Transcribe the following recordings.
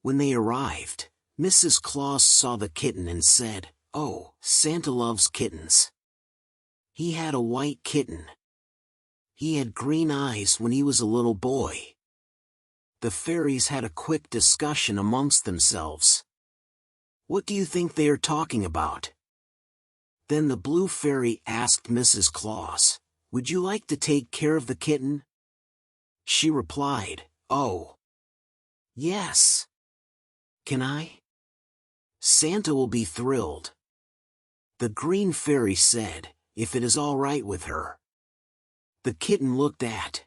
When they arrived, Mrs. Claus saw the kitten and said, "Oh, Santa loves kittens." He had a white kitten. He had green eyes when he was a little boy. The fairies had a quick discussion amongst themselves. "What do you think they are talking about?" Then the blue fairy asked Mrs. Claus, "Would you like to take care of the kitten?" She replied, "Oh, yes. Can I? Santa will be thrilled." The green fairy said, "If it is all right with her." The kitten looked at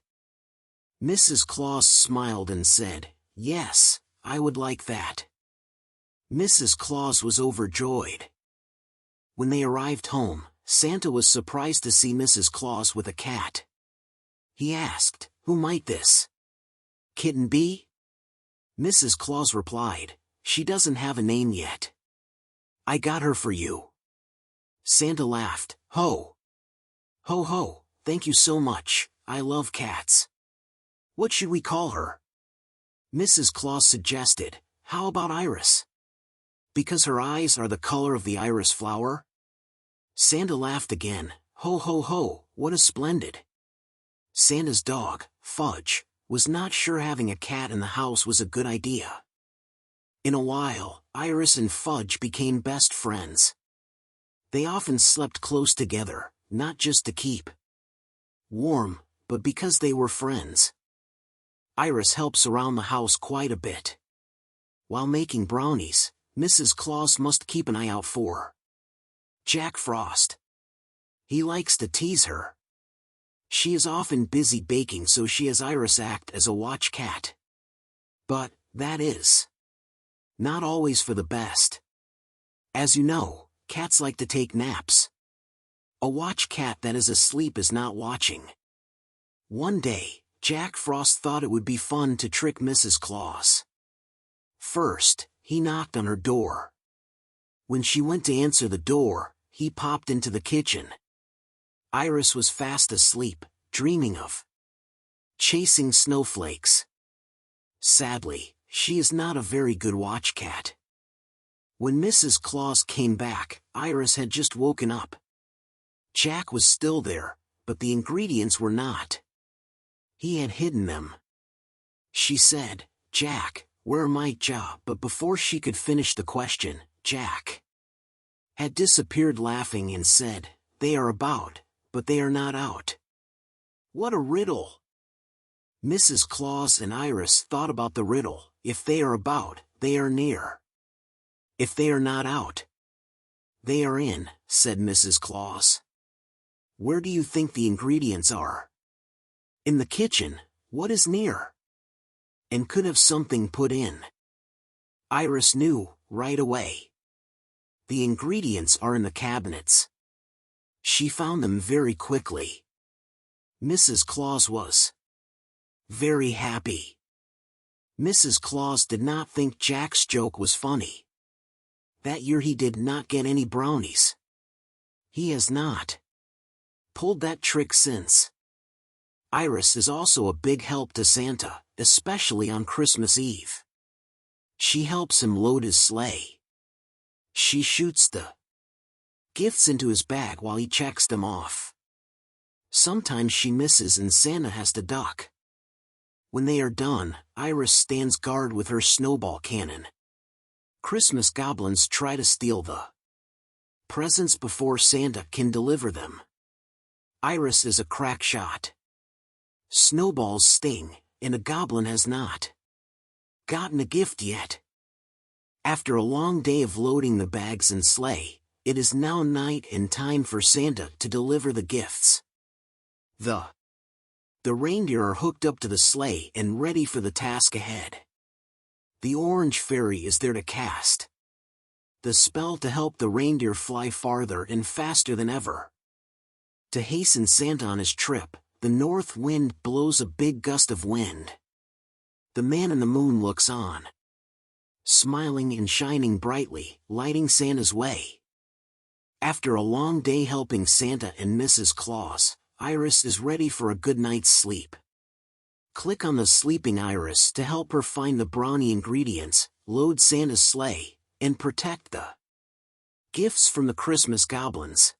Mrs. Claus, smiled and said, "Yes, I would like that." Mrs. Claus was overjoyed. When they arrived home, Santa was surprised to see Mrs. Claus with a cat. He asked, "Who might this kitten be?" Mrs. Claus replied, "She doesn't have a name yet. I got her for you." Santa laughed, "Ho! Ho ho, thank you so much, I love cats. What should we call her?" Mrs. Claus suggested, "How about Iris? Because her eyes are the color of the iris flower?" Santa laughed again, "Ho ho ho, what a splendid." Santa's dog, Fudge, was not sure having a cat in the house was a good idea. In a while, Iris and Fudge became best friends. They often slept close together, not just to keep warm, but because they were friends. Iris helps around the house quite a bit. While making brownies, Mrs. Claus must keep an eye out for Jack Frost. He likes to tease her. She is often busy baking, so she has Iris act as a watch cat. But, that is not always for the best. As you know, cats like to take naps. A watch cat that is asleep is not watching. One day, Jack Frost thought it would be fun to trick Mrs. Claus. First, he knocked on her door. When she went to answer the door, he popped into the kitchen. Iris was fast asleep, dreaming of chasing snowflakes. Sadly, she is not a very good watch cat. When Mrs. Claus came back, Iris had just woken up. Jack was still there, but the ingredients were not. He had hidden them. She said, "Jack, where are my job?" But before she could finish the question, Jack had disappeared laughing and said, "They are about, but they are not out." What a riddle! Mrs. Claus and Iris thought about the riddle. If they are about, they are near. If they are not out, they are in, said Mrs. Claus. Where do you think the ingredients are? In the kitchen. What is near? And could have something put in. Iris knew, right away. The ingredients are in the cabinets. She found them very quickly. Mrs. Claus was very happy. Mrs. Claus did not think Jack's joke was funny. That year he did not get any brownies. He has not pulled that trick since. Iris is also a big help to Santa, especially on Christmas Eve. She helps him load his sleigh. She shoots the gifts into his bag while he checks them off. Sometimes she misses and Santa has to duck. When they are done, Iris stands guard with her snowball cannon. Christmas goblins try to steal the presents before Santa can deliver them. Iris is a crack shot. Snowballs sting, and a goblin has not gotten a gift yet. After a long day of loading the bags and sleigh, it is now night and time for Santa to deliver the gifts. The reindeer are hooked up to the sleigh and ready for the task ahead. The orange fairy is there to cast the spell to help the reindeer fly farther and faster than ever. To hasten Santa on his trip, the north wind blows a big gust of wind. The man in the moon looks on, smiling and shining brightly, lighting Santa's way. After a long day helping Santa and Mrs. Claus, Iris is ready for a good night's sleep. Click on the sleeping Iris to help her find the brownie ingredients, load Santa's sleigh, and protect the gifts from the Christmas goblins.